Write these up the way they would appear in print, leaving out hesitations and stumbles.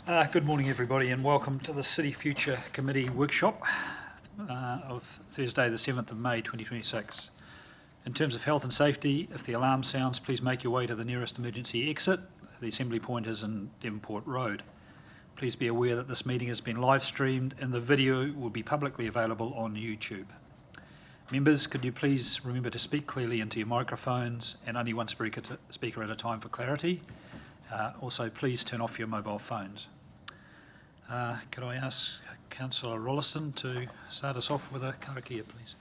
Good morning, everybody, and welcome to the City Future Committee workshop of Thursday, the 7th of May 2026. In terms of health and safety, if the alarm sounds, please make your way to the nearest emergency exit. The assembly point is in Devonport Road. Please be aware that this meeting has been live streamed and the video will be publicly available on YouTube. Members, could you please remember to speak clearly into your microphones and only one speaker at a time for clarity. Also, please turn off your mobile phones. Could I ask Councillor Rolleston to start us off with a karakia, please?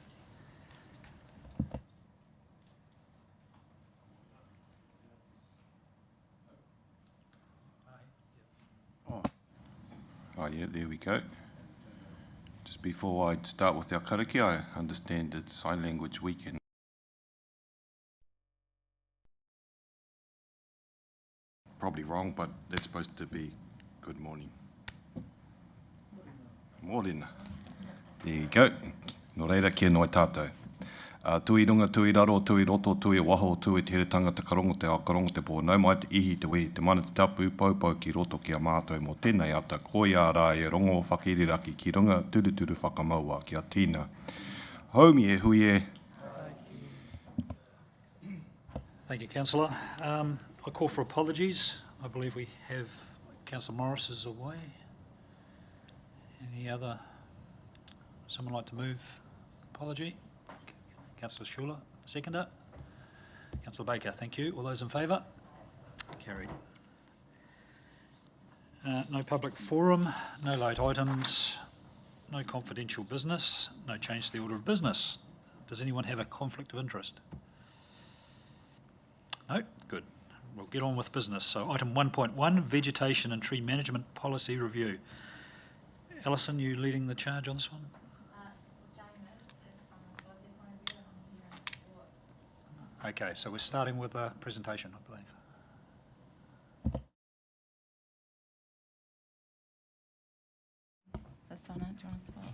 Oh yeah, there we go. Just before I start with our karakia, I understand it's Sign Language Weekend. Probably wrong, but that's supposed to be good morning. Morena. There you go. No reira kia noi tātou. Tui runga, tui raro, tui roto, tui waho, tui te here tangata karongo te akarongo te pō. Nau mai te ihi te wehi, te mana te tapu, paupau ki roto ki a mātou mō tēnei ata. Koi a rā e rongo whakiriraki ki runga, turu whakamaua ki a tīna. Haumi e hui e. Thank you, Councillor. I call for apologies. I believe we have Councillor Morris is away. Any other? Someone like to move apology? Councillor Schuler, seconder. Councillor Baker, thank you. All those in favour? Carried. No public forum, no late items, no confidential business, no change to the order of business. Does anyone have a conflict of interest? No? Good. We'll get on with business. So item 1.1, Vegetation and Tree Management Policy Review. Alison, you leading the charge on this one? Okay, so we're starting with a presentation, I believe. This one, do you want to swap?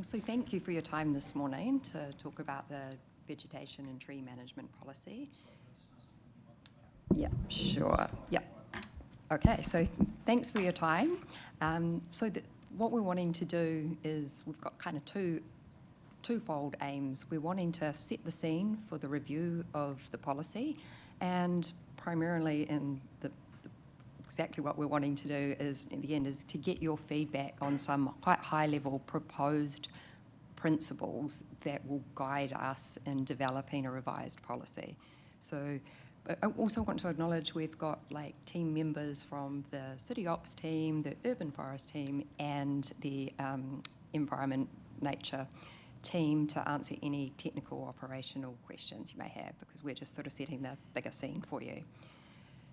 So thank you for your time this morning to talk about the vegetation and tree management policy. Yeah, sure. Yeah. Okay, so thanks for your time. What we're wanting to do is we've got kind of twofold aims. We're wanting to set the scene for the review of the policy, and primarily in exactly what we're wanting to do is, in the end, is to get your feedback on some quite high-level proposed principles that will guide us in developing a revised policy. So I also want to acknowledge we've got like team members from the City Ops team, the Urban Forest team, and the Environment Nature team to answer any technical operational questions you may have, because we're just sort of setting the bigger scene for you.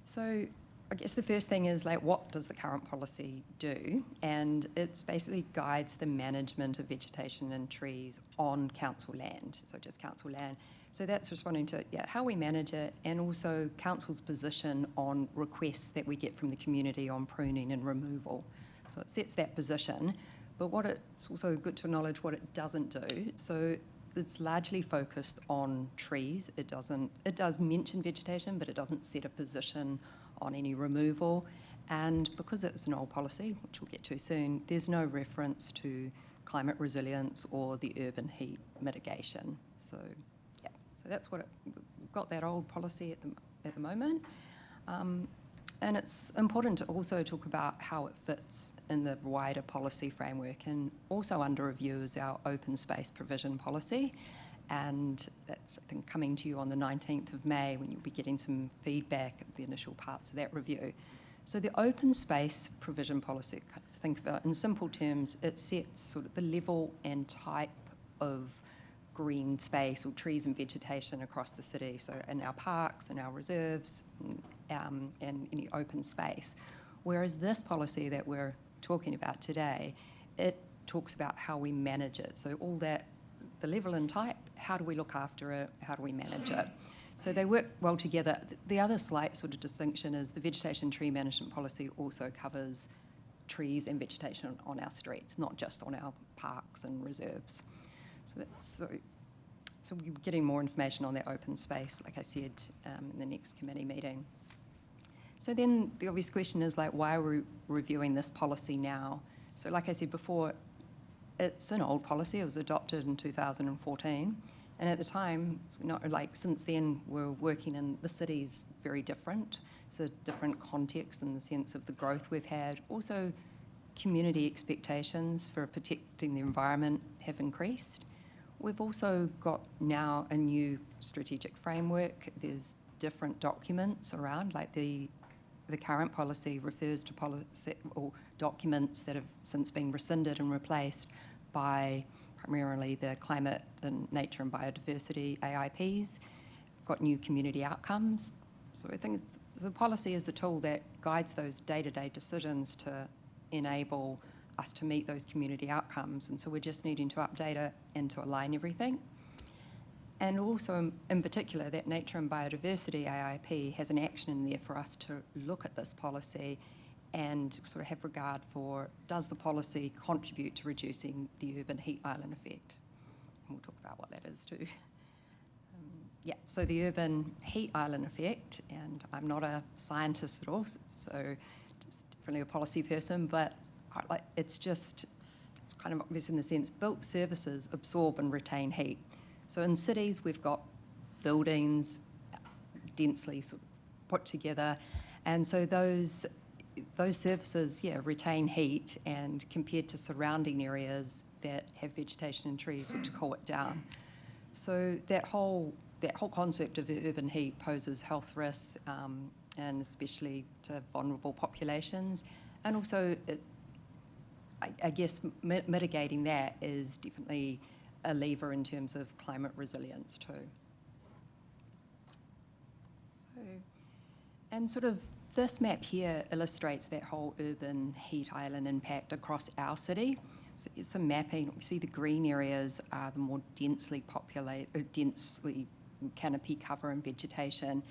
So I guess the first thing is, like, what does the current policy do? And it's basically guides the management of vegetation and trees on council land, so just council land. So that's responding to how we manage it, and also council's position on requests that we get from the community on pruning and removal. So it sets that position, but it's also good to acknowledge what it doesn't do. So it's largely focused on trees. It does mention vegetation, but it doesn't set a position on any removal, and because it's an old policy, which we'll get to soon, there's no reference to climate resilience or the urban heat mitigation. So yeah, so that's what we've got, that old policy at the moment, and it's important to also talk about how it fits in the wider policy framework. And also under review is our open space provision policy, and that's, I think, coming to you on the 19th of May, when you'll be getting some feedback of the initial parts of that review. So the open space provision policy, think about in simple terms, it sets sort of the level and type of green space or trees and vegetation across the city, so in our parks and our reserves and any open space. Whereas this policy that we're talking about today, it talks about how we manage it. So all that, the level and type, how do we look after it, how do we manage it? So they work well together. The other slight sort of distinction is the vegetation tree management policy also covers trees and vegetation on our streets, not just on our parks and reserves. So we're getting more information on that open space, like I said, in the next committee meeting. So then the obvious question is, like, why are we reviewing this policy now? So like I said before, it's an old policy. It was adopted in 2014. And at the time, since then, we're working in the city's very different. It's a different context in the sense of the growth we've had. Also, community expectations for protecting the environment have increased. We've also got now a new strategic framework. There's different documents around, like the current policy refers to policy or documents that have since been rescinded and replaced by primarily the climate and nature and biodiversity AIPs. Got new community outcomes. So I think the policy is the tool that guides those day-to-day decisions to enable us to meet those community outcomes. And so we're just needing to update it and to align everything. And also, in particular, that nature and biodiversity AIP has an action in there for us to look at this policy and sort of have regard for, does the policy contribute to reducing the urban heat island effect? And we'll talk about what that is too. So the urban heat island effect, and I'm not a scientist at all, so just definitely a policy person, but it's kind of obvious in the sense built services absorb and retain heat. So in cities, we've got buildings densely sort of put together, and so those services, retain heat, and compared to surrounding areas that have vegetation and trees which cool it down. So that whole concept of urban heat poses health risks, and especially to vulnerable populations. And also, I guess mitigating that is definitely a lever in terms of climate resilience too. So, and sort of this map here illustrates that whole urban heat island impact across our city. So here's some mapping. We see the green areas are the more densely populated, densely canopy cover and vegetation,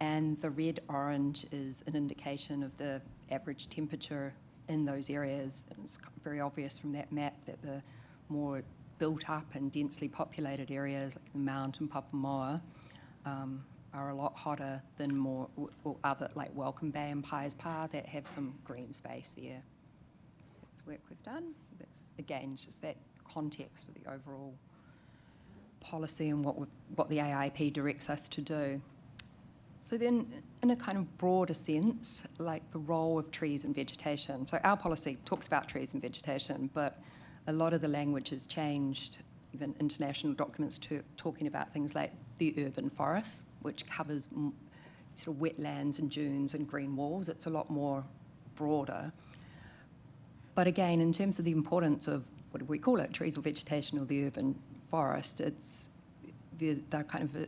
and the red-orange is an indication of the average temperature in those areas. And it's very obvious from that map that the more built up and densely populated areas like the Mount and Papamoa are a lot hotter than more or other like Welcome Bay and Pies Pa that have some green space there. So that's work we've done. That's again just that context for the overall policy and what the AIP directs us to do. So then, in a kind of broader sense, like the role of trees and vegetation. So our policy talks about trees and vegetation, but a lot of the language has changed, even international documents talking about things like the urban forest, which covers sort of wetlands and dunes and green walls. It's a lot more broader. But again, in terms of the importance of, what do we call it, trees or vegetation or the urban forest, the kind of a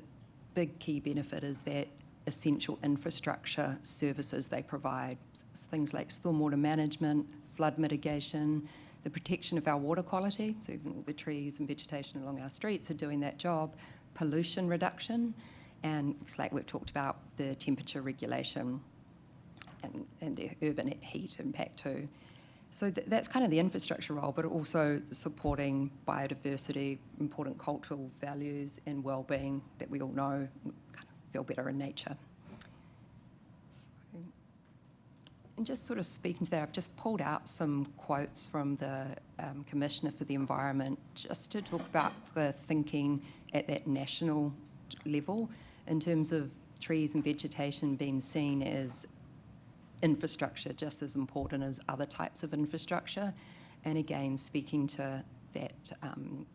big key benefit is that essential infrastructure services they provide. Things like stormwater management, flood mitigation, the protection of our water quality, so even all the trees and vegetation along our streets are doing that job, pollution reduction, and it's like we've talked about the temperature regulation and the urban heat impact too. So that's kind of the infrastructure role, but also supporting biodiversity, important cultural values and well-being that we all know kind of feel better in nature. So, and just sort of speaking to that, I've just pulled out some quotes from the Commissioner for the Environment just to talk about the thinking at that national level in terms of trees and vegetation being seen as infrastructure just as important as other types of infrastructure. And again, speaking to that,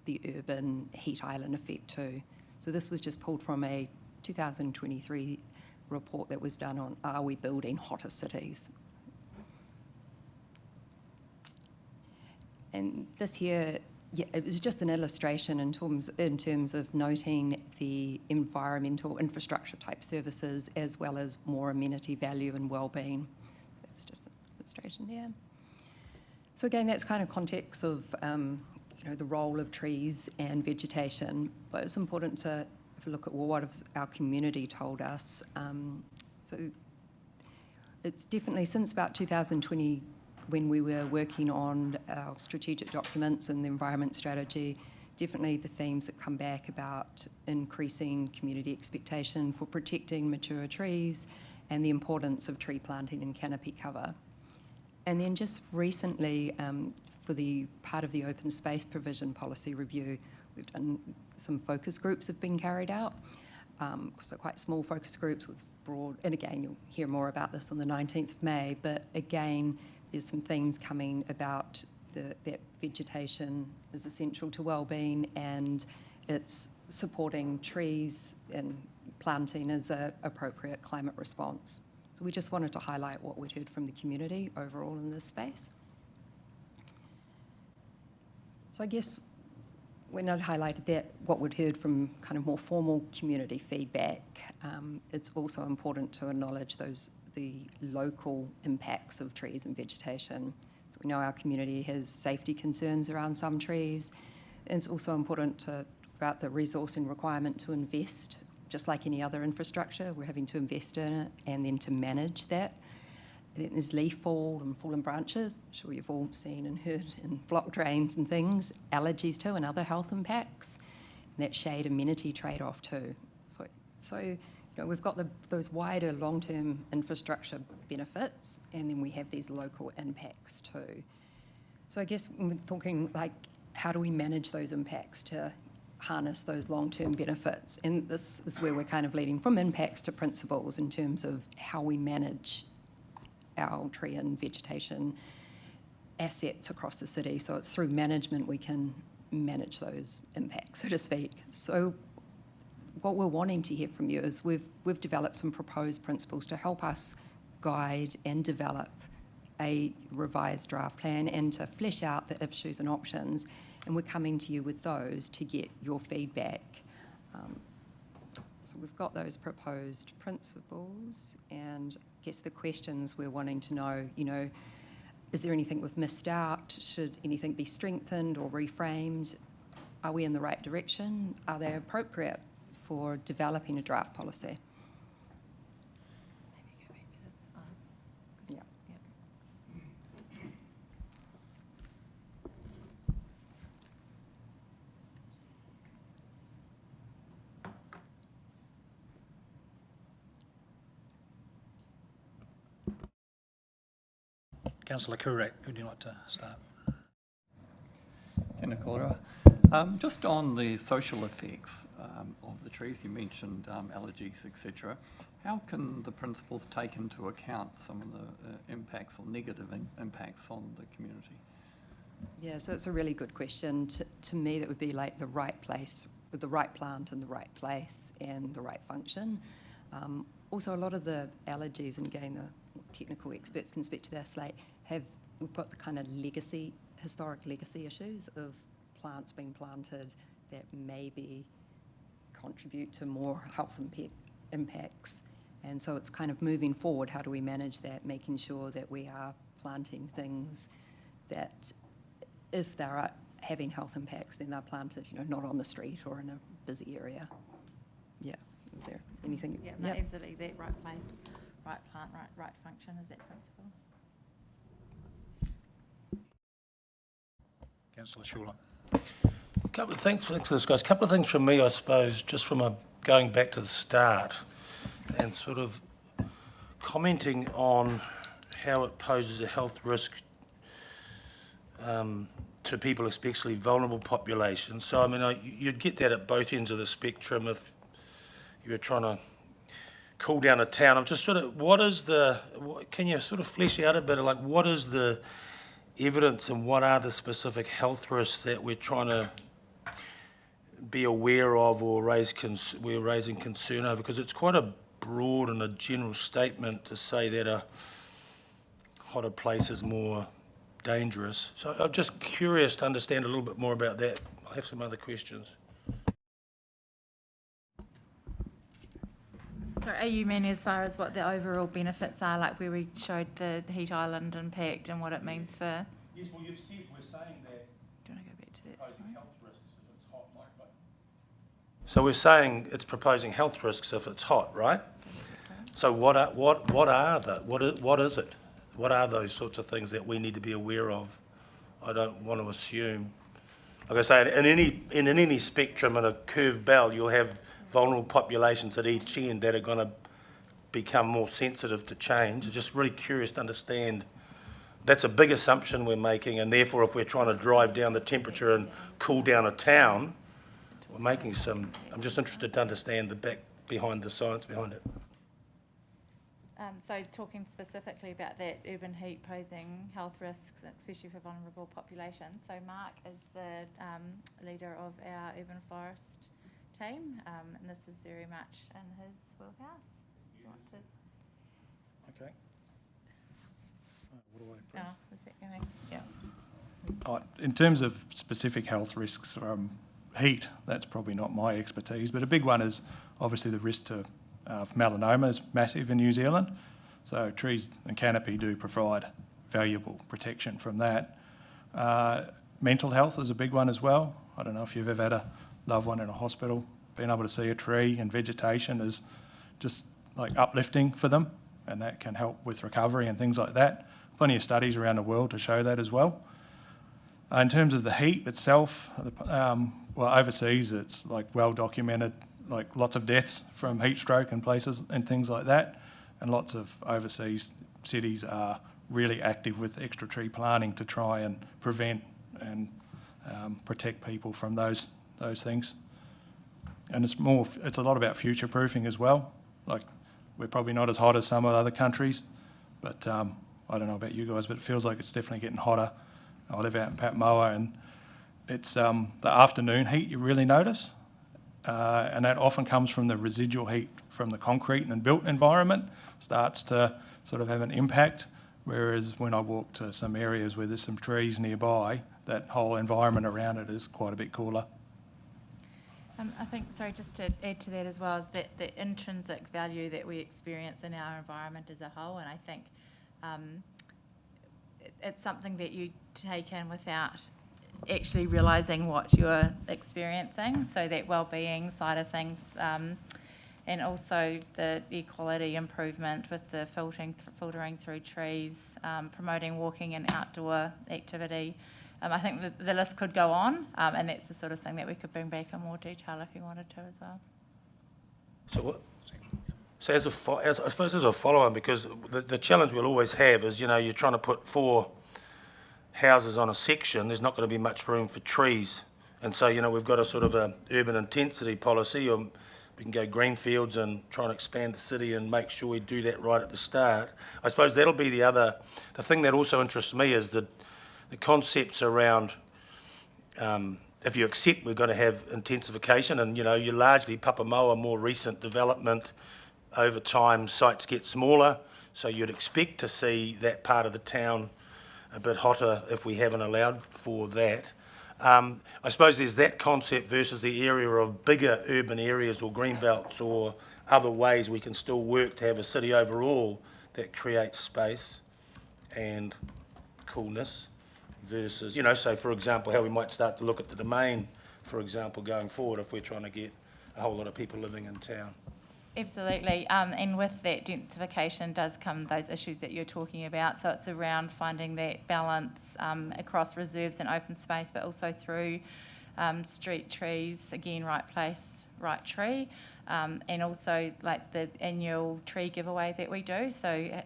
the urban heat island effect too. So this was just pulled from a 2023 report that was done on Are We Building Hotter Cities? And this here, it was just an illustration in terms of noting the environmental infrastructure type services as well as more amenity value and well-being. So that's just an illustration there. So again, that's kind of context of the role of trees and vegetation, but it's important to look at what has our community told us. So it's definitely since about 2020, when we were working on our strategic documents and the environment strategy, definitely the themes that come back about increasing community expectation for protecting mature trees and the importance of tree planting and canopy cover. And then just recently, for the part of the open space provision policy review, we've done some focus groups have been carried out. So quite small focus groups with broad, and again, you'll hear more about this on the 19th of May, but again, there's some themes coming about that vegetation is essential to wellbeing, and it's supporting trees and planting as an appropriate climate response. So we just wanted to highlight what we'd heard from the community overall in this space. So I guess when I'd highlighted that, what we'd heard from kind of more formal community feedback, it's also important to acknowledge the local impacts of trees and vegetation. So we know our community has safety concerns around some trees. And it's also important to about the resourcing requirement to invest, just like any other infrastructure, we're having to invest in it and then to manage that. And then there's leaf fall and fallen branches. I'm sure you've all seen and heard, and block drains and things, allergies too, and other health impacts. And that shade amenity trade-off too. So we've got those wider long-term infrastructure benefits, and then we have these local impacts too. So I guess when we're talking like, how do we manage those impacts to harness those long-term benefits? And this is where we're kind of leading from impacts to principles in terms of how we manage our tree and vegetation assets across the city. So it's through management we can manage those impacts, so to speak. So what we're wanting to hear from you is we've developed some proposed principles to help us guide and develop a revised draft plan and to flesh out the issues and options. And we're coming to you with those to get your feedback. So we've got those proposed principles, and I guess the questions we're wanting to know, is there anything we've missed out? Should anything be strengthened or reframed? Are we in the right direction? Are they appropriate for developing a draft policy? Maybe go back to Yeah. Councillor Kurak, would you like to start? Tēnā kōrua. Just on the social effects of the trees, you mentioned allergies, etc. How can the principles take into account some of the impacts or negative impacts on the community? Yeah, so it's a really good question. To me, that would be like the right place, with the right plant in the right place and the right function. Also, a lot of the allergies, and again, the technical experts can speak to this, we've got the kind of historic legacy issues of plants being planted that maybe contribute to more health impacts. And so it's kind of moving forward, how do we manage that, making sure that we are planting things that, if they are having health impacts, then they're planted, not on the street or in a busy area. Yeah, is there anything? Yeah, no, absolutely. That right place, right plant, right function is that principle. Councillor Schuler. Thanks for this, guys. A couple of things from me, I suppose, just from going back to the start and sort of commenting on how it poses a health risk to people, especially vulnerable populations. So, I mean, you'd get that at both ends of the spectrum if you were trying to cool down a town. I'm just sort of, can you sort of flesh out a bit of like, what is the evidence and what are the specific health risks that we're trying to be aware of or we're raising concern over? Because it's quite a broad and a general statement to say that a hotter place is more dangerous. So I'm just curious to understand a little bit more about that. I have some other questions. So are you meaning as far as what the overall benefits are, like where we showed the heat island impact and what it means for... Yes, well, we're saying that... Do you want to go back to that? So we're saying it's proposing health risks if it's hot, right? So what is it? What are those sorts of things that we need to be aware of? I don't want to assume. Like I say, in any spectrum in a curved bell, you'll have vulnerable populations at each end that are going to become more sensitive to change. I'm just really curious to understand. That's a big assumption we're making, and therefore if we're trying to drive down the temperature and cool down a town, we're making some, I'm just interested to understand the back behind the science behind it. So talking specifically about that urban heat posing health risks, especially for vulnerable populations. So Mark is the leader of our urban forest team, and this is very much in his wheelhouse. Do you want to? Okay. What do I press? Oh, is that going? Yeah. In terms of specific health risks from heat, that's probably not my expertise, but a big one is obviously the risk to melanoma is massive in New Zealand. So trees and canopy do provide valuable protection from that. Mental health is a big one as well. I don't know if you've ever had a loved one in a hospital. Being able to see a tree and vegetation is just like uplifting for them, and that can help with recovery and things like that. Plenty of studies around the world to show that as well. In terms of the heat itself, well, overseas it's like well documented, like lots of deaths from heat stroke in places and things like that. And lots of overseas cities are really active with extra tree planting to try and prevent and protect people from those things. And it's a lot about future proofing as well. Like we're probably not as hot as some of the other countries, but I don't know about you guys, but it feels like it's definitely getting hotter. I live out in Papamoa, and it's the afternoon heat you really notice, and that often comes from the residual heat from the concrete and built environment starts to sort of have an impact, whereas when I walk to some areas where there's some trees nearby, that whole environment around it is quite a bit cooler. I think, sorry, just to add to that as well, is that the intrinsic value that we experience in our environment as a whole, and I think it's something that you take in without actually realising what you're experiencing, so that well-being side of things, and also the air quality improvement with the filtering through trees, promoting walking and outdoor activity. I think the list could go on, and that's the sort of thing that we could bring back in more detail if you wanted to as well. So I suppose as a follow-on, because the challenge we'll always have is, you're trying to put 4 houses on a section, there's not going to be much room for trees. And so, we've got a sort of a urban intensity policy, or we can go greenfields and try and expand the city and make sure we do that right at the start. I suppose that'll be the thing that also interests me is the concepts around, if you accept we're going to have intensification, and you're largely Papamoa, more recent development, over time sites get smaller, so you'd expect to see that part of the town a bit hotter if we haven't allowed for that. I suppose there's that concept versus the area of bigger urban areas or green belts or other ways we can still work to have a city overall that creates space and coolness versus, so for example, how we might start to look at the domain, for example, going forward if we're trying to get a whole lot of people living in town. Absolutely, and with that densification does come those issues that you're talking about. So it's around finding that balance across reserves and open space, but also through street trees, again, right place, right tree, and also like the annual tree giveaway that we do. So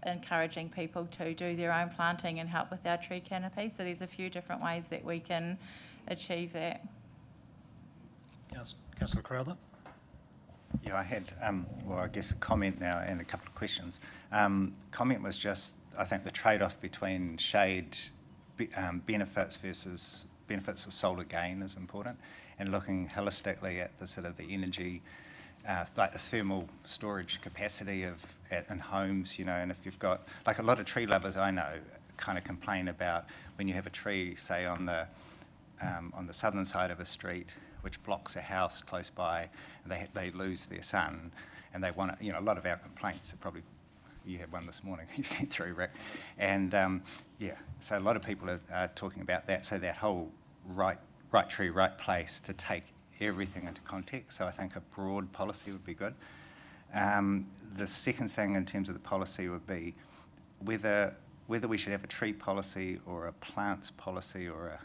encouraging people to do their own planting and help with our tree canopy. So there's a few different ways that we can achieve that. Councillor Crowther? Yeah, I had, I guess a comment now and a couple of questions. Comment was just, I think the trade-off between shade benefits versus benefits of solar gain is important, and looking holistically at the sort of the energy, like the thermal storage capacity in homes, and if you've got, like a lot of tree lovers I know kind of complain about when you have a tree, say on the southern side of a street, which blocks a house close by, and they lose their sun, and they want to, a lot of our complaints are probably, you had one this morning you sent through, Rick, and so a lot of people are talking about that, so that whole right right tree, right place to take everything into context. So I think a broad policy would be good. The second thing in terms of the policy would be whether we should have a tree policy or a plants policy or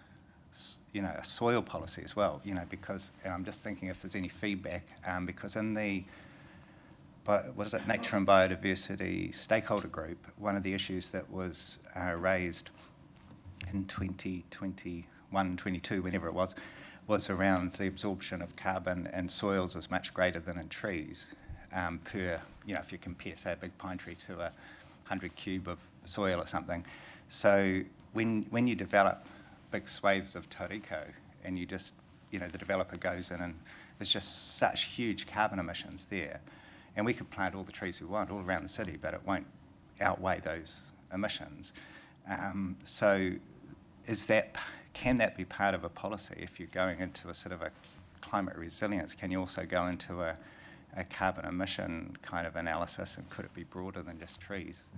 a soil policy as well, because, and I'm just thinking if there's any feedback, because in the, Nature and Biodiversity Stakeholder Group, one of the issues that was raised in 2021, 22, whenever it was around the absorption of carbon in soils is much greater than in trees per, if you compare, say, a big pine tree to a 100 cube of soil or something. So when you develop big swathes of tauriko and you just, the developer goes in and there's just such huge carbon emissions there. And we could plant all the trees we want all around the city, but it won't outweigh those emissions. So can that be part of a policy? If you're going into a sort of a climate resilience, can you also go into a carbon emission kind of analysis, and could it be broader than just trees?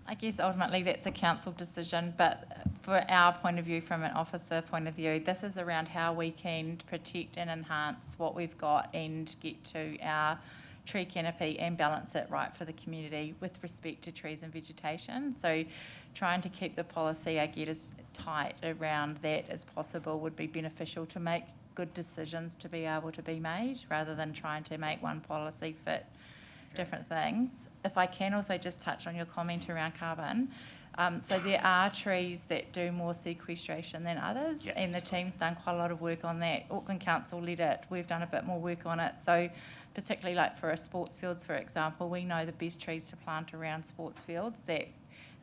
I guess ultimately that's a council decision, but for our point of view, from an officer point of view, this is around how we can protect and enhance what we've got and get to our tree canopy and balance it right for the community with respect to trees and vegetation. So trying to keep the policy, I get, as tight around that as possible would be beneficial to make good decisions to be able to be made, rather than trying to make one policy fit different things. If I can also just touch on your comment around carbon. So there are trees that do more sequestration than others, and the team's done quite a lot of work on that. Auckland Council led it. We've done a bit more work on it. So particularly like for our sports fields, for example, we know the best trees to plant around sports fields that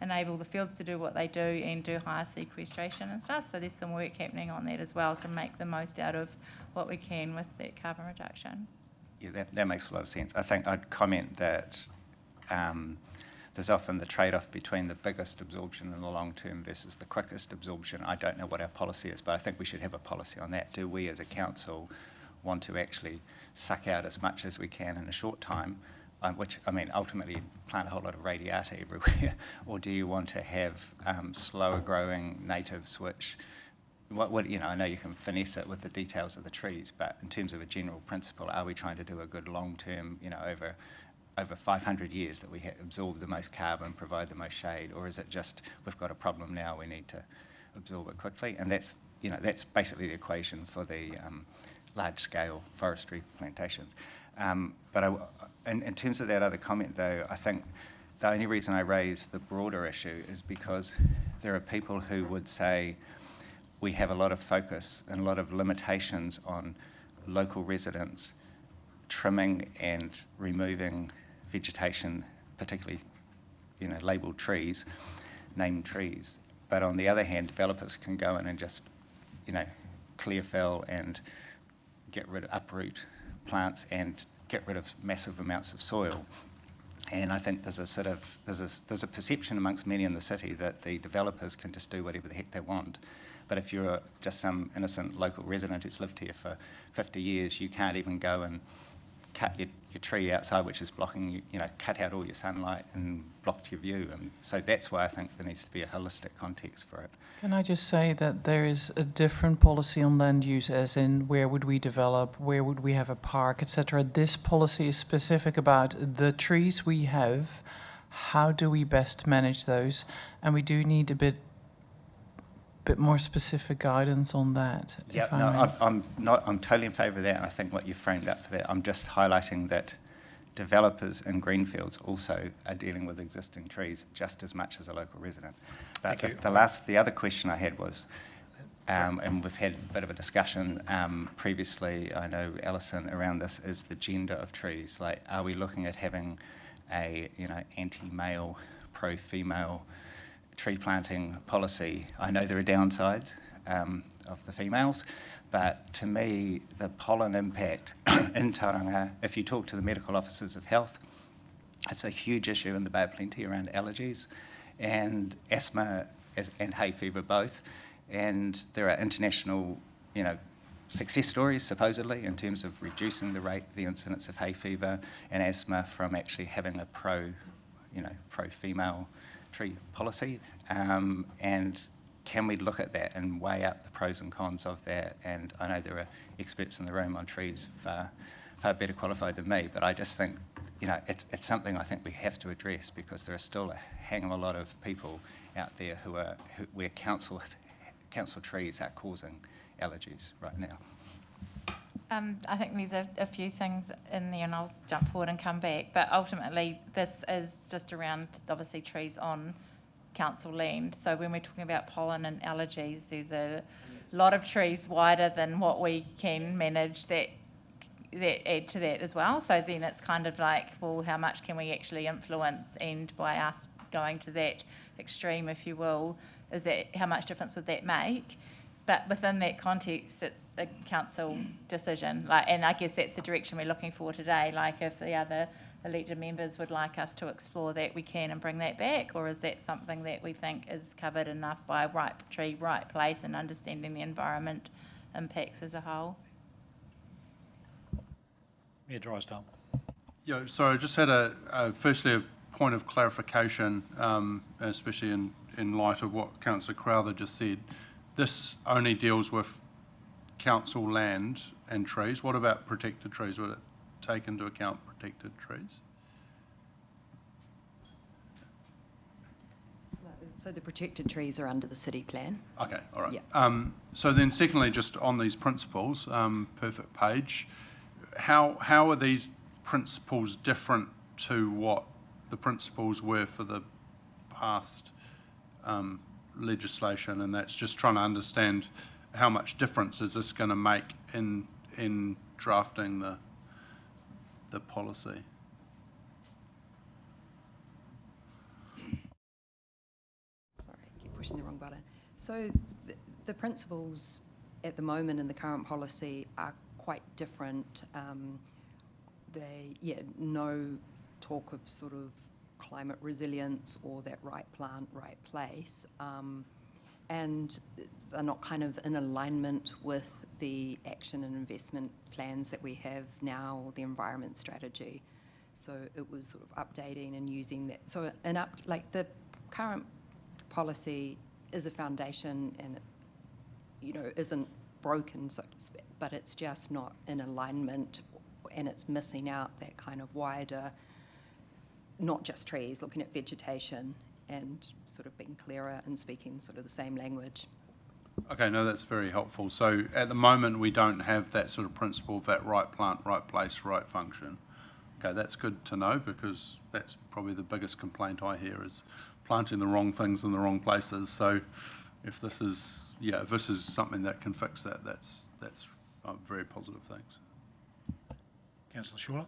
enable the fields to do what they do and do higher sequestration and stuff. So there's some work happening on that as well to make the most out of what we can with that carbon reduction. Yeah, that makes a lot of sense. I think I'd comment that there's often the trade-off between the biggest absorption in the long term versus the quickest absorption. I don't know what our policy is, but I think we should have a policy on that. Do we as a council want to actually suck out as much as we can in a short time, which, I mean, ultimately plant a whole lot of radiata everywhere, or do you want to have slower growing natives, which, I know you can finesse it with the details of the trees, but in terms of a general principle, are we trying to do a good long term, over 500 years that we absorb the most carbon, provide the most shade, or is it just we've got a problem now, we need to absorb it quickly? And that's basically the equation for the large-scale forestry plantations. But in terms of that other comment, though, I think the only reason I raise the broader issue is because there are people who would say we have a lot of focus and a lot of limitations on local residents trimming and removing vegetation, particularly, labelled trees, named trees. But on the other hand, developers can go in and just, clear fell and uproot plants and get rid of massive amounts of soil. And I think there's a perception amongst many in the city that the developers can just do whatever the heck they want. But if you're just some innocent local resident who's lived here for 50 years, you can't even go and cut your tree outside, which is blocking you, cut out all your sunlight and blocked your view. And so that's why I think there needs to be a holistic context for it. Can I just say that there is a different policy on land use, as in where would we develop, where would we have a park, etc. This policy is specific about the trees we have, how do we best manage those, and we do need a bit more specific guidance on that. Yeah, I'm totally in favour of that, and I think what you framed up for that, I'm just highlighting that developers in greenfields also are dealing with existing trees just as much as a local resident. But the other question I had was, and we've had a bit of a discussion previously, I know, Alison, around this, is the gender of trees. Like, are we looking at having a, anti-male, pro-female tree planting policy? I know there are downsides of the females, but to me, the pollen impact in Tauranga, if you talk to the medical officers of health, it's a huge issue in the Bay of Plenty around allergies and asthma and hay fever both. And there are international, success stories supposedly in terms of reducing the incidence of hay fever and asthma from actually having a pro-female tree policy. And can we look at that and weigh up the pros and cons of that? And I know there are experts in the room on trees far better qualified than me, but I just think, you know, it's something I think we have to address, because there are still a hang of a lot of people out there where council trees are causing allergies right now. I think there's a few things in there, and I'll jump forward and come back, but ultimately this is just around, obviously, trees on council land. So when we're talking about pollen and allergies, there's a lot of trees wider than what we can manage that add to that as well. So then it's kind of like, well, how much can we actually influence? And by us going to that extreme, if you will, is that how much difference would that make? But within that context, it's a council decision. And I guess that's the direction we're looking for today. Like, if the other elected members would like us to explore that, we can and bring that back, or is that something that we think is covered enough by right tree, right place, and understanding the environment impacts as a whole? Mayor Drysdale. Yeah, so I just had firstly a point of clarification, especially in light of what Councillor Crowther just said. This only deals with council land and trees. What about protected trees? Would it take into account protected trees? So the protected trees are under the city plan. Okay, all right. Yeah. So then secondly, just on these principles, perfect page, how are these principles different to what the principles were for the past legislation? And that's just trying to understand how much difference is this going to make in drafting the policy? Sorry, I keep pushing the wrong button. So the principles at the moment in the current policy are quite different. No talk of sort of climate resilience or that right plant, right place. And they're not kind of in alignment with the action and investment plans that we have now, or the environment strategy. So it was sort of updating and using that. So the current policy is a foundation, and it, isn't broken, so to speak, but it's just not in alignment, and it's missing out that kind of wider, not just trees, looking at vegetation and sort of being clearer and speaking sort of the same language. Okay, no, that's very helpful. So at the moment, we don't have that sort of principle of that right plant, right place, right function. Okay, that's good to know, because that's probably the biggest complaint I hear, is planting the wrong things in the wrong places. So if this is something that can fix that, that's very positive. Thanks. Councillor Schuler.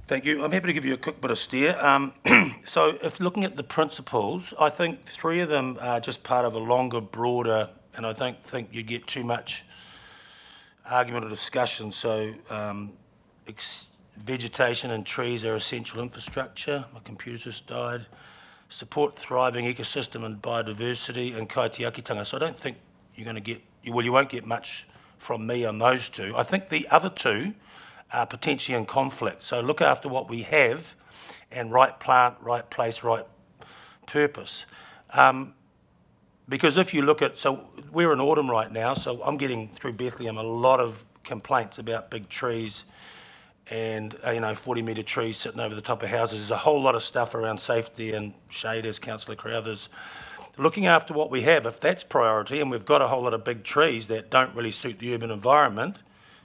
Thank you. I'm happy to give you a quick bit of steer. So if looking at the principles, I think 3 of them are just part of a longer, broader, and I don't think you get too much argument or discussion. So vegetation and trees are essential infrastructure. My computer just died. Support thriving ecosystem and biodiversity, and kaitiakitanga. So I don't think you're going to get, you won't get much from me on those 2. I think the other 2 are potentially in conflict. So look after what we have, and right plant, right place, right purpose. Because if you look at, so we're in autumn right now, so I'm getting through Bethlehem a lot of complaints about big trees and 40-metre trees sitting over the top of houses. There's a whole lot of stuff around safety and shade, as Councillor Crowther's. Looking after what we have, if that's priority, and we've got a whole lot of big trees that don't really suit the urban environment,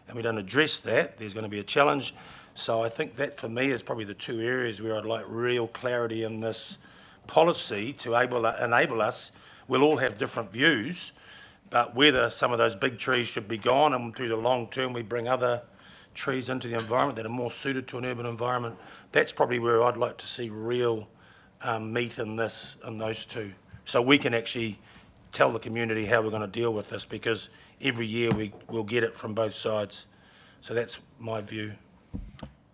and we don't address that, there's going to be a challenge. So I think that, for me, is probably the 2 areas where I'd like real clarity in this policy to enable us. We'll all have different views, but whether some of those big trees should be gone, and through the long term we bring other trees into the environment that are more suited to an urban environment, that's probably where I'd like to see real meat in those 2. So we can actually tell the community how we're going to deal with this, because every year we'll get it from both sides. So that's my view.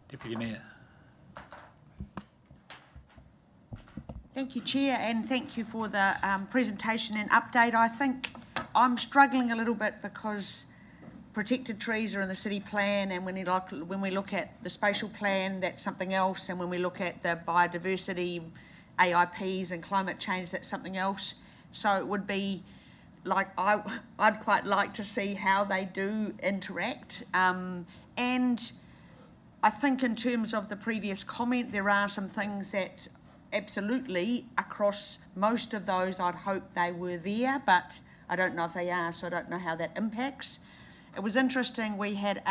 Deputy Mayor. Thank you, Chair, and thank you for the presentation and update. I think I'm struggling a little bit, because protected trees are in the city plan, and when we look at the spatial plan, that's something else, and when we look at the biodiversity, AIPs and climate change, that's something else. So it would be like, I'd quite like to see how they do interact. And I think in terms of the previous comment, there are some things that absolutely across most of those I'd hope they were there, but I don't know if they are, so I don't know how that impacts. It was interesting, we had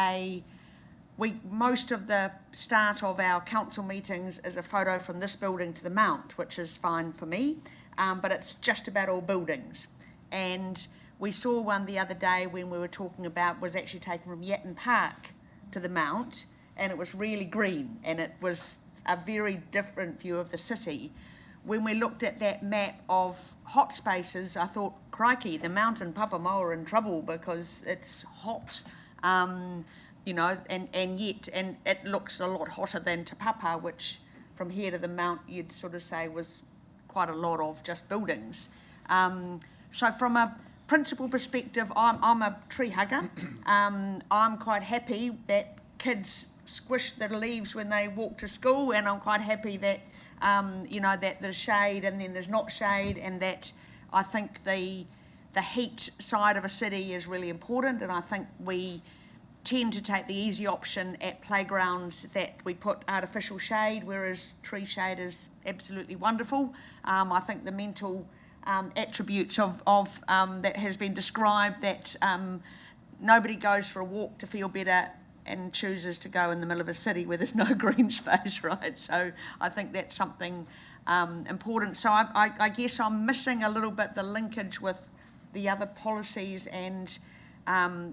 most of the start of our council meetings is a photo from this building to the Mount, which is fine for me, but it's just about all buildings. And we saw one the other day when we were talking about, was actually taken from Yatton Park to the Mount, and it was really green, and it was a very different view of the city. When we looked at that map of hot spaces, I thought, crikey, the Mount and Papamoa are in trouble because it's hot, you know, and it looks a lot hotter than Te Papa, which from here to the Mount you'd sort of say was quite a lot of just buildings. So from a principal perspective, I'm a tree hugger. I'm quite happy that kids squish the leaves when they walk to school, and I'm quite happy that you know, that there's shade and then there's not shade, and that I think the heat side of a city is really important, and I think we tend to take the easy option at playgrounds that we put artificial shade, whereas tree shade is absolutely wonderful. I think the mental attributes of that has been described, that nobody goes for a walk to feel better and chooses to go in the middle of a city where there's no green space, right? So I think that's something important. So I guess I'm missing a little bit the linkage with the other policies and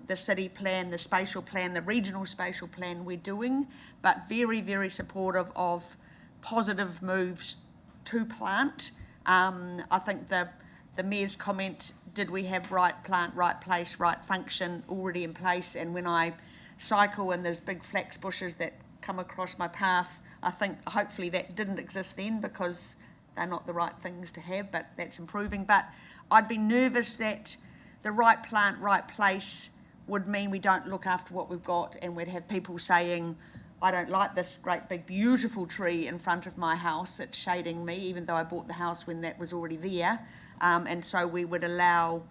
the city plan, the spatial plan, the regional spatial plan we're doing, but very, very supportive of positive moves to plant. I think the Mayor's comment, did we have right plant, right place, right function already in place? And when I cycle and there's big flax bushes that come across my path, I think hopefully that didn't exist then because they're not the right things to have, but that's improving. But I'd be nervous that the right plant, right place would mean we don't look after what we've got, and we'd have people saying, I don't like this great big beautiful tree in front of my house, it's shading me, even though I bought the house when that was already there. And so we would allow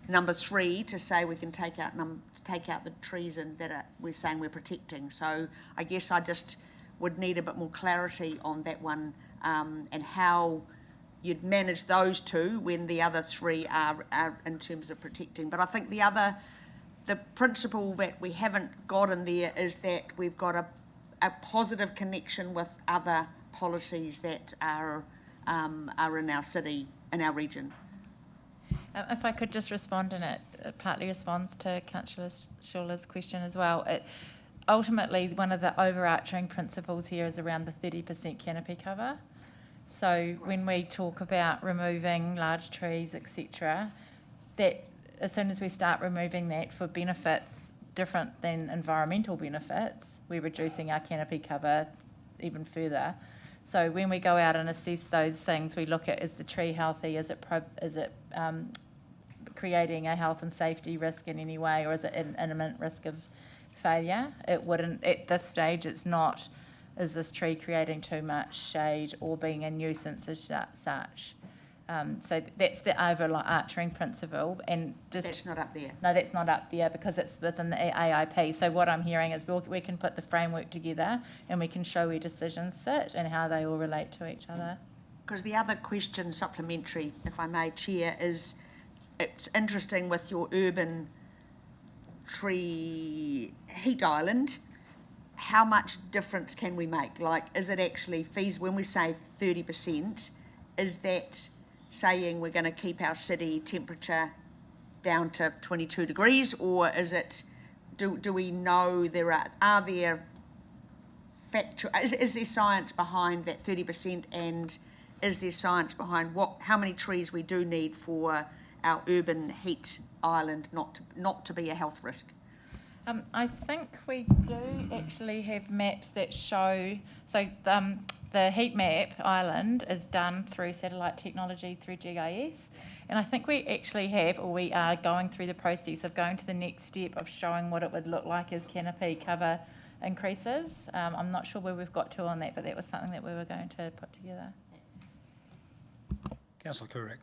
number 3 to say we can take out the trees and that we're saying we're protecting. So I guess I just would need a bit more clarity on that one, and how you'd manage those two when the other 3 are in terms of protecting. But I think the principle that we haven't got in there is that we've got a positive connection with other policies that are in our city, in our region. If I could just respond, and it partly responds to Councillor Shula's question as well. Ultimately, one of the overarching principles here is around the 30% canopy cover. So when we talk about removing large trees, etc., that as soon as we start removing that for benefits different than environmental benefits, we're reducing our canopy cover even further. So when we go out and assess those things, we look at, is the tree healthy? Is it creating a health and safety risk in any way, or is it an imminent risk of failure? It wouldn't, at this stage, it's not, is this tree creating too much shade or being a nuisance as such? So that's the overarching principle. And just, that's not up there. No, that's not up there because it's within the AIP. So what I'm hearing is we can put the framework together and we can show where decisions sit and how they all relate to each other. Because the other question, supplementary, if I may, Chair, is it's interesting with your urban tree heat island, how much difference can we make? Like, is it actually feasible? When we say 30%, is that saying we're going to keep our city temperature down to 22 degrees, or is it, do we know there are there factual, is there science behind that 30%, and is there science behind how many trees we do need for our urban heat island not to be a health risk? I think we do actually have maps that show, so the heat map island is done through satellite technology, through GIS, and I think we actually have, or we are going through the process of going to the next step of showing what it would look like as canopy cover increases. I'm not sure where we've got to on that, but that was something that we were going to put together. Councillor Couric.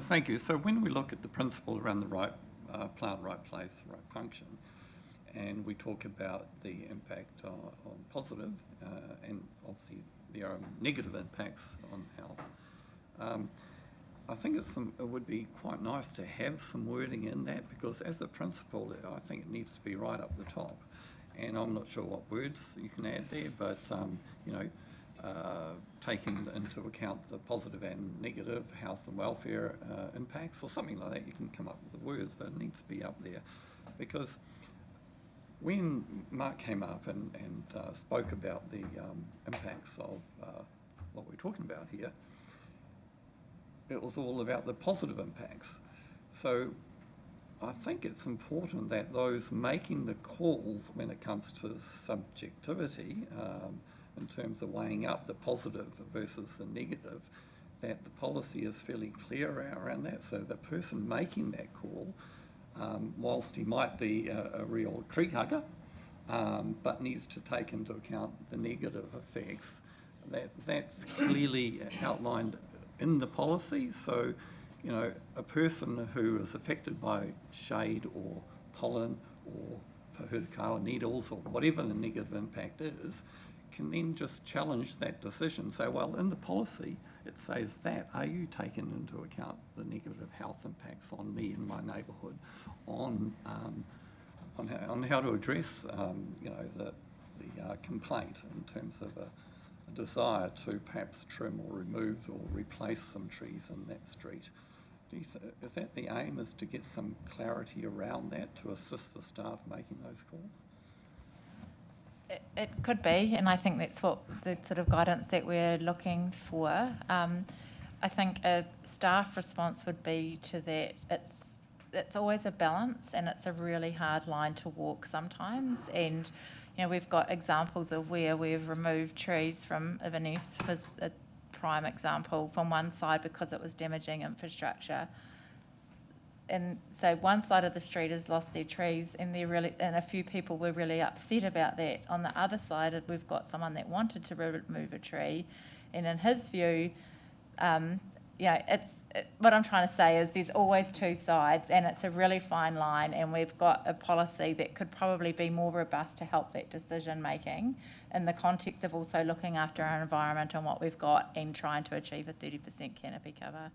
Thank you. So when we look at the principle around the right plant, right place, right function, and we talk about the impact on positive, and obviously there are negative impacts on health, I think it would be quite nice to have some wording in that, because as a principle, I think it needs to be right up the top. And I'm not sure what words you can add there, but you know, taking into account the positive and negative health and welfare impacts or something like that, you can come up with the words, but it needs to be up there. Because when Mark came up and spoke about the impacts of what we're talking about here, it was all about the positive impacts. So I think it's important that those making the calls when it comes to subjectivity, in terms of weighing up the positive versus the negative, that the policy is fairly clear around that. So the person making that call, whilst he might be a real tree hugger, but needs to take into account the negative effects, that's clearly outlined in the policy. So, you know, a person who is affected by shade or pollen or pahurikawa needles or whatever the negative impact is, can then just challenge that decision. Say, well, in the policy, it says that. Are you taking into account the negative health impacts on me and my neighbourhood, on how to address, you know, the complaint in terms of a desire to perhaps trim or remove or replace some trees in that street? Is that the aim, is to get some clarity around that to assist the staff making those calls? It could be, and I think that's what the sort of guidance that we're looking for. I think a staff response would be to that. It's always a balance, and it's a really hard line to walk sometimes. And you know, we've got examples of where we've removed trees from Inverness was a prime example, from one side because it was damaging infrastructure. And so one side of the street has lost their trees, and a few people were really upset about that. On the other side, we've got someone that wanted to remove a tree, and in his view, you know, what I'm trying to say is there's always two sides, and it's a really fine line, and we've got a policy that could probably be more robust to help that decision making in the context of also looking after our environment and what we've got and trying to achieve a 30% canopy cover.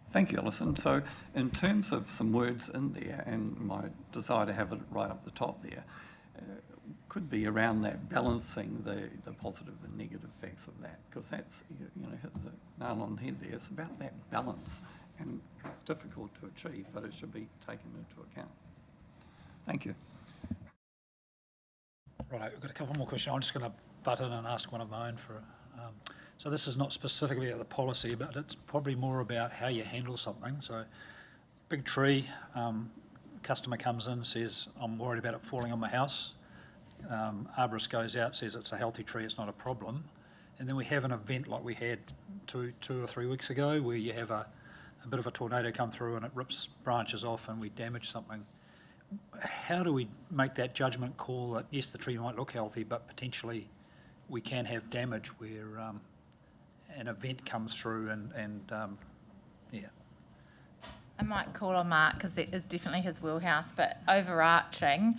Thank you, Alison. So in terms of some words in there, and my desire to have it right up the top there, could be around that balancing the positive and negative effects of that, because that's, you know, hit the nail on the head there. It's about that balance, and it's difficult to achieve, but it should be taken into account. Thank you. Right, we've got a couple more questions. I'm just going to butt in and ask one of my own for. So this is not specifically about the policy, but it's probably more about how you handle something. So, big tree, customer comes in, says, I'm worried about it falling on my house. Arborist goes out, says it's a healthy tree, it's not a problem. And then we have an event like we had two or 3 weeks ago, where you have a bit of a tornado come through and it rips branches off and we damage something. How do we make that judgment call that, yes, the tree might look healthy, but potentially we can have damage where an event comes through and yeah. I might call on Mark because that is definitely his wheelhouse, but overarching,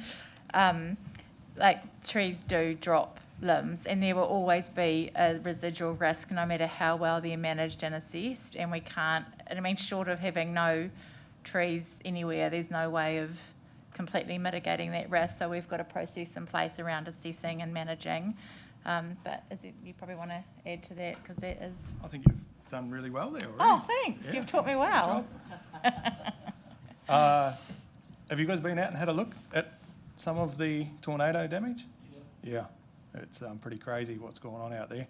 like trees do drop limbs, and there will always be a residual risk no matter how well they're managed and assessed, and we can't, I mean, short of having no trees anywhere, there's no way of completely mitigating that risk, so we've got a process in place around assessing and managing. But you probably want to add to that, because that is... I think you've done really well there already. Oh, thanks. Yeah. You've taught me well. Have you guys been out and had a look at some of the tornado damage? Yeah. It's pretty crazy what's going on out there.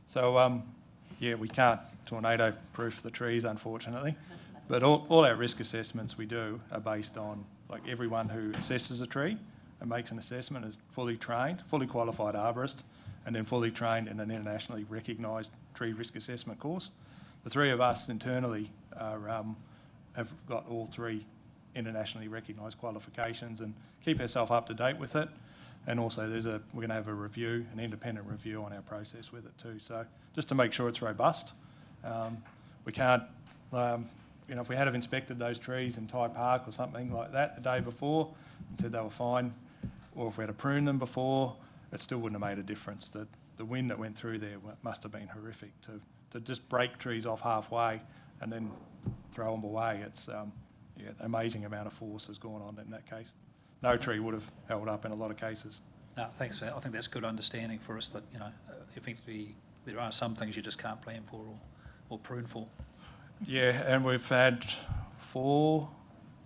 So, yeah, we can't tornado-proof the trees, unfortunately. But all our risk assessments we do are based on, like, everyone who assesses a tree and makes an assessment is fully trained, fully qualified arborist, and then fully trained in an internationally recognised tree risk assessment course. The three of us internally have got all three internationally recognised qualifications and keep ourselves up to date with it. And also we're going to have a review, an independent review on our process with it too. So just to make sure it's robust. We can't, if we had have inspected those trees in Tye Park or something like that the day before and said they were fine, or if we had to prune them before, it still wouldn't have made a difference. The wind that went through there must have been horrific. To just break trees off halfway and then throw them away, it's an amazing amount of force has gone on in that case. No tree would have held up in a lot of cases. No, thanks for that. I think that's good understanding for us that, effectively there are some things you just can't plan for or prune for. Yeah, and we've had 4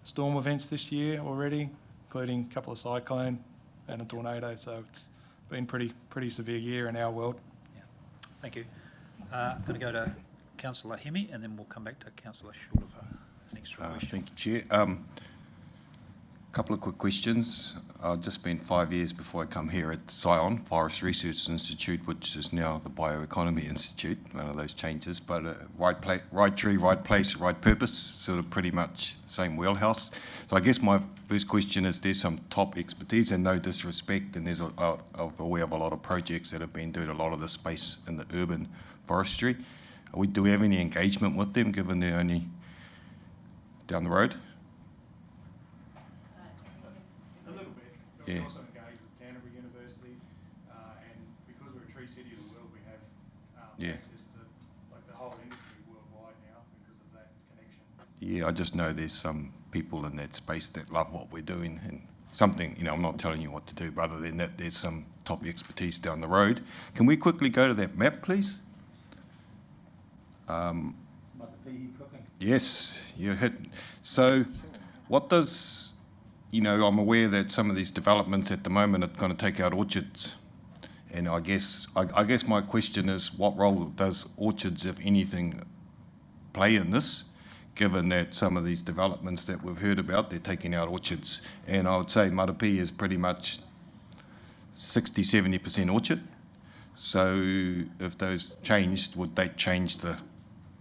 storm events this year already, including a couple of cyclone and a tornado, so it's been pretty severe year in our world. Yeah. Thank you. I'm going to go to Councillor Hemi and then we'll come back to Councillor Schuler for an extra question. Thank you, Chair. Couple of quick questions. I've just spent 5 years before I come here at Scion Forest Research Institute, which is now the Bioeconomy Institute, one of those changes, but right tree, right place, right purpose, sort of pretty much same wheelhouse. So I guess my first question is, there's some top expertise, and no disrespect, and we have a lot of projects that have been doing a lot of the space in the urban forestry. Do we have any engagement with them, given they're only down the road? We Yeah. also engage with Canterbury University, and because we're a tree city of the world, we have Yeah. access to the whole industry worldwide now because of that connection. Yeah, I just know there's some people in that space that love what we're doing, and something, I'm not telling you what to do, but other than that, there's some top expertise down the road. Can we quickly go to that map, please? Yes, you hit. So what does, I'm aware that some of these developments at the moment are going to take out orchards. And I guess my question is, what role does orchards, if anything, play in this, given that some of these developments that we've heard about, they're taking out orchards? And I would say Marapi is pretty much 60-70% orchard. So if those changed, would they change the...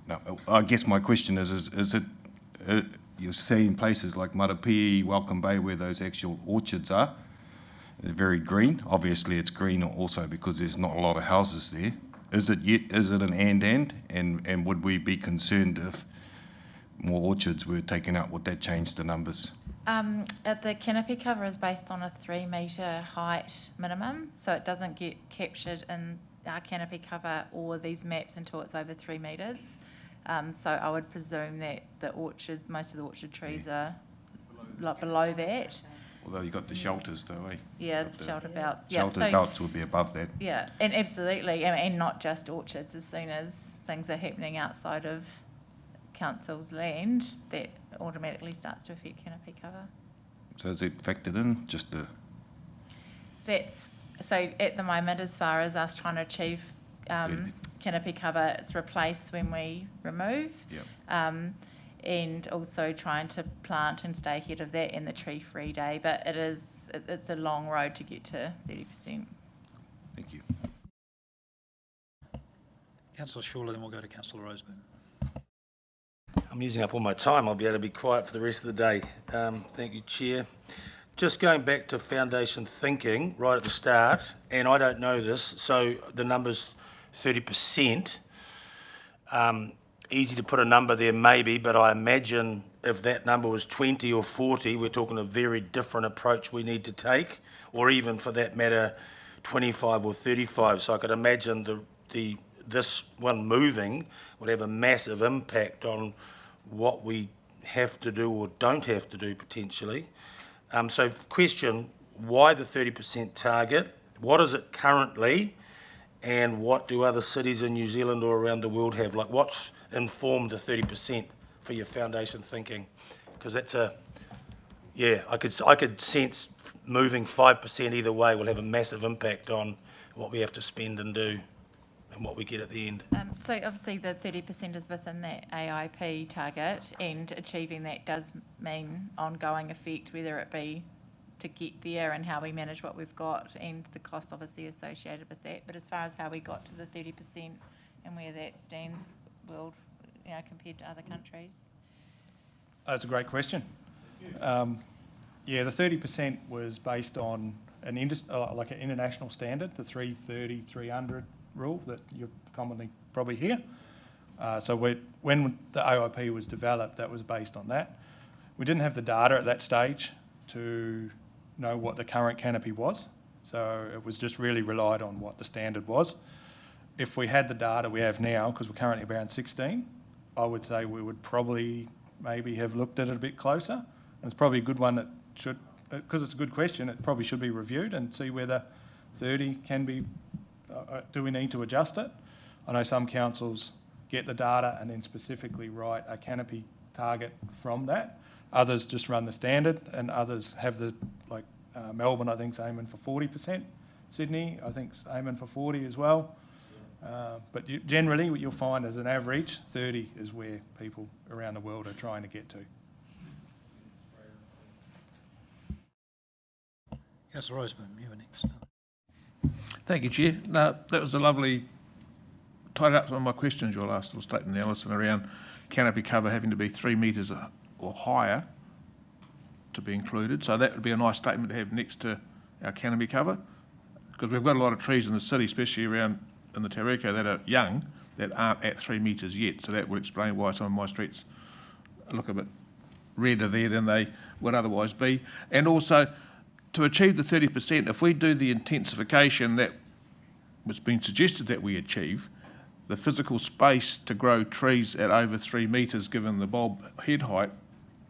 No, I guess my question is it... you're seeing places like Marapi, Welcome Bay, where those actual orchards are. They're very green. Obviously, it's green also because there's not a lot of houses there. Is it an and would we be concerned if more orchards were taken out? Would that change the numbers? The canopy cover is based on a 3 metre height minimum, so it doesn't get captured in our canopy cover or these maps until it's over 3 metres. So I would presume that most of the orchard trees are below that. Although you've got the shelters though, eh? Yeah, the shelter belts. Shelter belts would be above that. Yeah, and absolutely, and not just orchards. As soon as things are happening outside of council's land, that automatically starts to affect canopy cover. So is it factored in? So at the moment, as far as us trying to achieve canopy cover, it's replaced when we remove. Yep. And also trying to plant and stay ahead of that in the tree-free day. But it's a long road to get to 30%. Thank you. Councillor Schuler, then we'll go to Councillor Roseburn. I'm using up all my time. I'll be able to be quiet for the rest of the day. Thank you, Chair. Just going back to foundation thinking right at the start, and I don't know this, so the number's 30%. Easy to put a number there maybe, but I imagine if that number was 20 or 40, we're talking a very different approach we need to take, or even for that matter, 25 or 35. So I could imagine this one moving would have a massive impact on what we have to do or don't have to do potentially. So question, why the 30% target? What is it currently? And what do other cities in New Zealand or around the world have? Like, what's informed the 30% for your foundation thinking? Because that's I could sense moving 5% either way will have a massive impact on what we have to spend and do and what we get at the end. So obviously the 30% is within that AIP target, and achieving that does mean ongoing effect, whether it be to get there and how we manage what we've got and the cost obviously associated with that. But as far as how we got to the 30% and where that stands world, compared to other countries. That's a great question. The 30% was based on like an international standard, the 330, 300 rule that you commonly probably hear. So when the OIP was developed, that was based on that. We didn't have the data at that stage to know what the current canopy was, so it was just really relied on what the standard was. If we had the data we have now, because we're currently around 16, I would say we would probably maybe have looked at it a bit closer. And it's probably a good one that should, because it's a good question, it probably should be reviewed and see whether 30 can be, do we need to adjust it? I know some councils get the data and then specifically write a canopy target from that. Others just run the standard, and others have the, like Melbourne, I think, is aiming for 40%. Sydney, I think, is aiming for 40 as well. But generally, what you'll find as an average, 30 is where people around the world are trying to get to. Councillor Roseburn, you were next. Thank you, Chair. No, that was a lovely, tied up some of my questions, your last little statement there, Alison, around canopy cover having to be 3 metres or higher to be included. So that would be a nice statement to have next to our canopy cover, because we've got a lot of trees in the city, especially around in the Tauriko, that are young, that aren't at 3 metres yet. So that would explain why some of my streets look a bit redder there than they would otherwise be. And also, to achieve the 30%, if we do the intensification that was being suggested that we achieve, the physical space to grow trees at over 3 metres, given the bulb head height,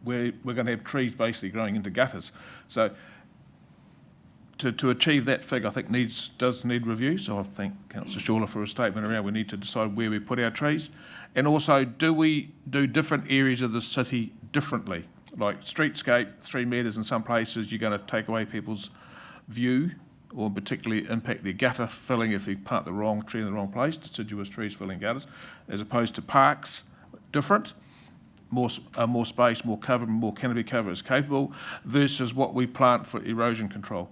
we're going to have trees basically growing into gutters. So to achieve that figure, I think does need review. So I thank Councillor Shawler for a statement around we need to decide where we put our trees. And also, do we do different areas of the city differently? Like streetscape, 3 metres in some places, you're going to take away people's view, or particularly impact their gutter filling if you plant the wrong tree in the wrong place, deciduous trees filling gutters, as opposed to parks, different, more space, more cover, more canopy cover is capable, versus what we plant for erosion control.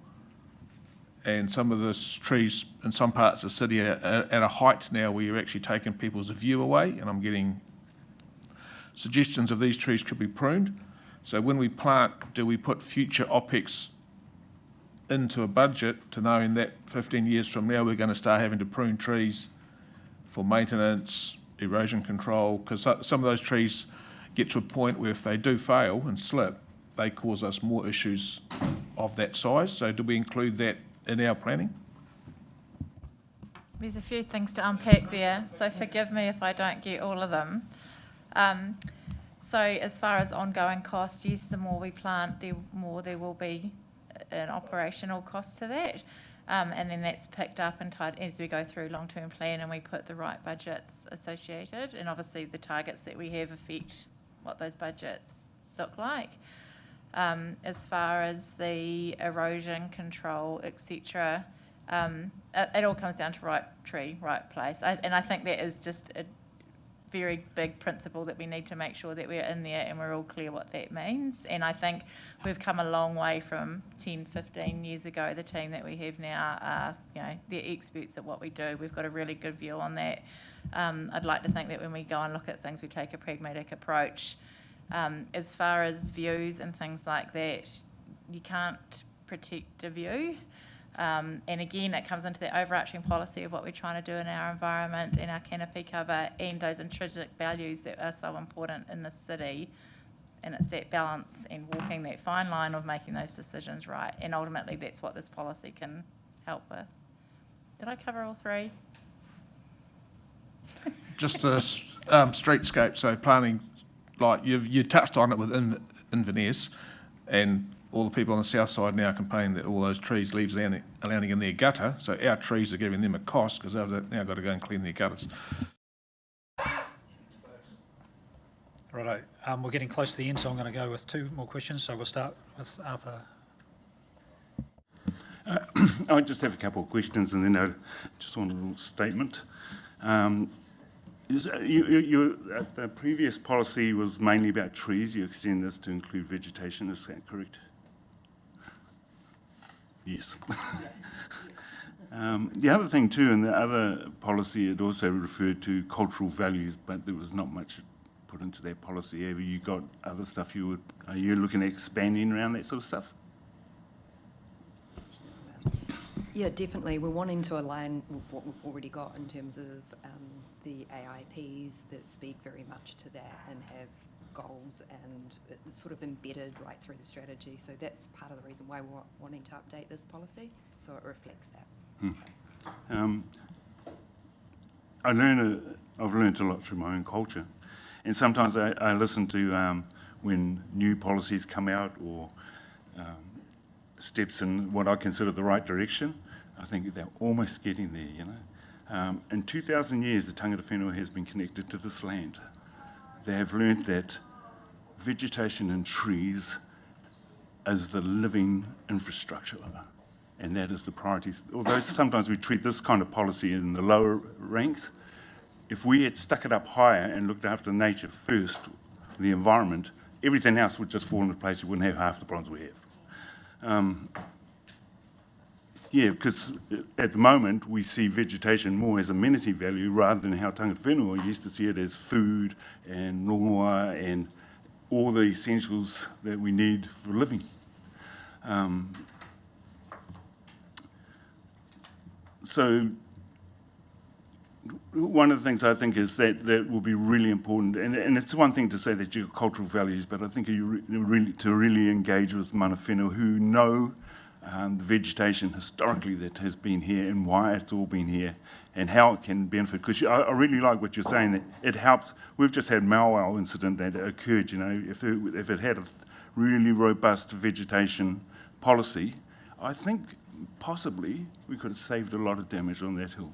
And some of the trees in some parts of the city are at a height now where you're actually taking people's view away, and I'm getting suggestions of these trees could be pruned. So when we plant, do we put future OPEX into a budget to knowing that 15 years from now we're going to start having to prune trees for maintenance, erosion control, because some of those trees get to a point where if they do fail and slip, they cause us more issues of that size. So do we include that in our planning? There's a few things to unpack there, so forgive me if I don't get all of them. So as far as ongoing costs, yes, the more we plant, the more there will be an operational cost to that. And then that's picked up and tied as we go through long-term plan and we put the right budgets associated. And obviously the targets that we have affect what those budgets look like. As far as the erosion control, etc., it all comes down to right tree, right place. And I think that is just a very big principle that we need to make sure that we're in there and we're all clear what that means. And I think we've come a long way from 10, 15 years ago. The team that we have now are, they're experts at what we do. We've got a really good view on that. I'd like to think that when we go and look at things, we take a pragmatic approach. As far as views and things like that, you can't protect a view. And again, it comes into the overarching policy of what we're trying to do in our environment and our canopy cover and those intrinsic values that are so important in the city. And it's that balance and walking that fine line of making those decisions right. And ultimately, that's what this policy can help with. Did I cover all three? Just the streetscape, so planning, like you touched on it with Inverness, and all the people on the south side now complaining that all those trees leaves landing in their gutter, so our trees are giving them a cost because they've now got to go and clean their gutters. Righto, we're getting close to the end, so I'm going to go with 2 more questions. So we'll start with Arthur. I just have a couple of questions and then I just want a little statement. The previous policy was mainly about trees. You extend this to include vegetation, is that correct? Yes. The other thing too, in the other policy, it also referred to cultural values, but there was not much put into that policy. Have you got other stuff are you looking at expanding around that sort of stuff? Yeah, definitely. We're wanting to align with what we've already got in terms of the AIPs that speak very much to that and have goals, and it's sort of embedded right through the strategy. So that's part of the reason why we're wanting to update this policy, so it reflects that. I've learned a lot through my own culture, and sometimes I listen to when new policies come out or steps in what I consider the right direction. I think they're almost getting there, you know. In 2,000 years, the tangata whenua has been connected to this land. They have learnt that vegetation and trees is the living infrastructure, and that is the priorities. Although sometimes we treat this kind of policy in the lower ranks, if we had stuck it up higher and looked after nature first, the environment, everything else would just fall into place. You wouldn't have half the problems we have. Yeah, because at the moment we see vegetation more as amenity value rather than how tangata whenua used to see it as food and rongoa and all the essentials that we need for living. So one of the things I think is that will be really important, and it's one thing to say that you've got cultural values, but I think you really engage with mana whenua who know the vegetation historically that has been here and why it's all been here and how it can benefit. Because I really like what you're saying, that it helps. We've just had Mauau incident that occurred, you know, if it had a really robust vegetation policy, I think possibly we could have saved a lot of damage on that hill.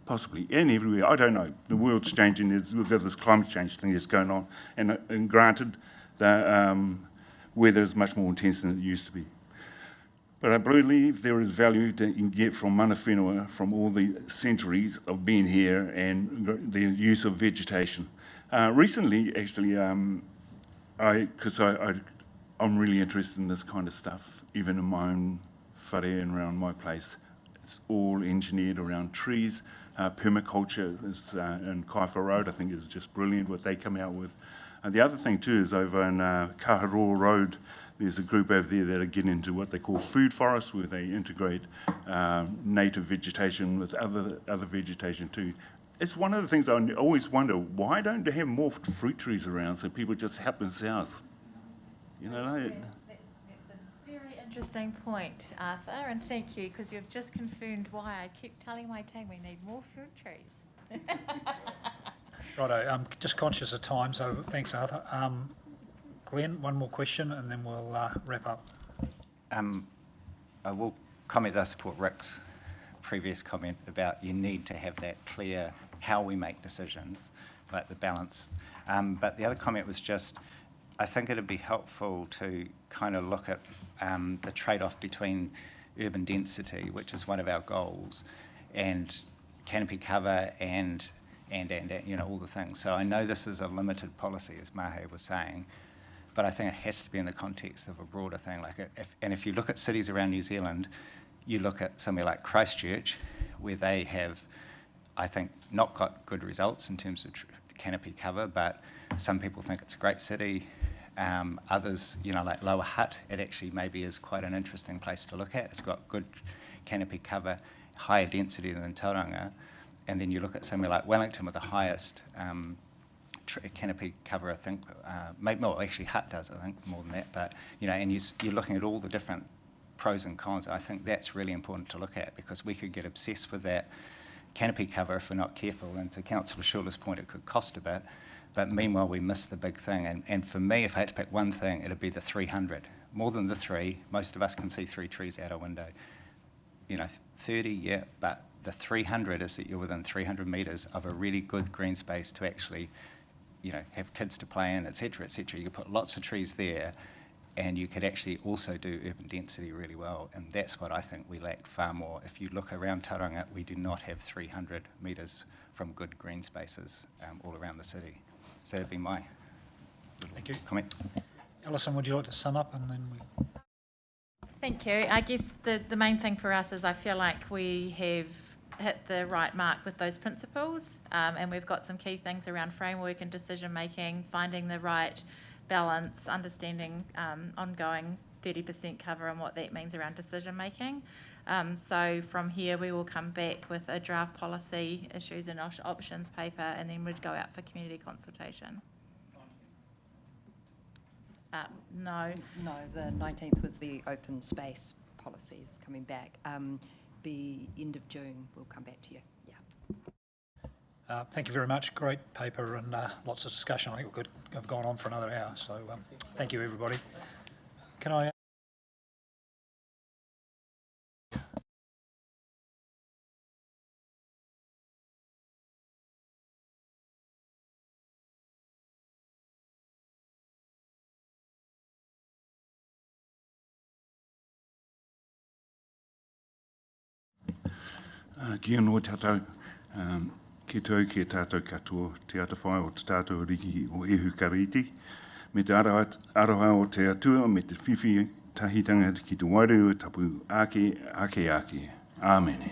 Possibly, and everywhere, I don't know. The world's changing, we've got this climate change thing that's going on, and granted, the weather is much more intense than it used to be. But I believe there is value that you can get from mana whenua from all the centuries of being here and the use of vegetation. Recently, actually, because I'm really interested in this kind of stuff, even in my own whare and around my place. It's all engineered around trees. Permaculture is in Kaiwha Road, I think is just brilliant what they come out with. And the other thing too is over in Kaharoa Road, there's a group over there that are getting into what they call food forests, where they integrate native vegetation with other vegetation too. It's one of the things I always wonder, why don't they have more fruit trees around so people just help themselves? You know, That's a very interesting point, Arthur, and thank you, because you've just confirmed why I keep telling my team we need more fruit trees. Righto, I'm just conscious of time, so thanks, Arthur. Glenn, one more question and then we'll wrap up. I will comment that I support Rick's previous comment about you need to have that clear how we make decisions, like the balance. But the other comment was just, I think it'd be helpful to kind of look at the trade-off between urban density, which is one of our goals, and canopy cover and you know, all the things. So I know this is a limited policy, as Mahe was saying, but I think it has to be in the context of a broader thing. Like, if you look at cities around New Zealand, you look at somewhere like Christchurch, where they have, I think, not got good results in terms of canopy cover, but some people think it's a great city. Others, you know, like Lower Hutt, it actually maybe is quite an interesting place to look at. It's got good canopy cover, higher density than Tauranga. And then you look at somewhere like Wellington with the highest canopy cover, I think. Well, actually Hutt does, I think, more than that. But, you know, and you're looking at all the different pros and cons. I think that's really important to look at, because we could get obsessed with that canopy cover if we're not careful. And to Councillor Shula's point, it could cost a bit. But meanwhile, we miss the big thing. And for me, if I had to pick one thing, it'd be the 300. More than the 3. Most of us can see 3 trees out our window. You know, 30, yeah, but the 300 is that you're within 300 metres of a really good green space to actually, you know, have kids to play in, et cetera, et cetera. You could put lots of trees there, and you could actually also do urban density really well. And that's what I think we lack far more. If you look around Tauranga, we do not have 300 metres from good green spaces all around the city. So that'd be my comment. Alison, would you like to sum up and then we... Thank you. I guess the main thing for us is I feel like we have hit the right mark with those principles, and we've got some key things around framework and decision making, finding the right balance, understanding ongoing 30% cover and what that means around decision making. So from here we will come back with a draft policy issues and options paper, and then we'd go out for community consultation. No. No, the 19th was the open space policies coming back. The end of June, we'll come back to you. Yeah. Thank you very much. Great paper and lots of discussion. I think we could have gone on for another hour. So thank you, everybody. Can I... Kia no tātou, ki tau ki tātou katoa, te atawhai o te tātou riki o ehu kariti, me te aroha o te atua, me te whiwhi tahitanga ki te wairua tapu ake. Āmene.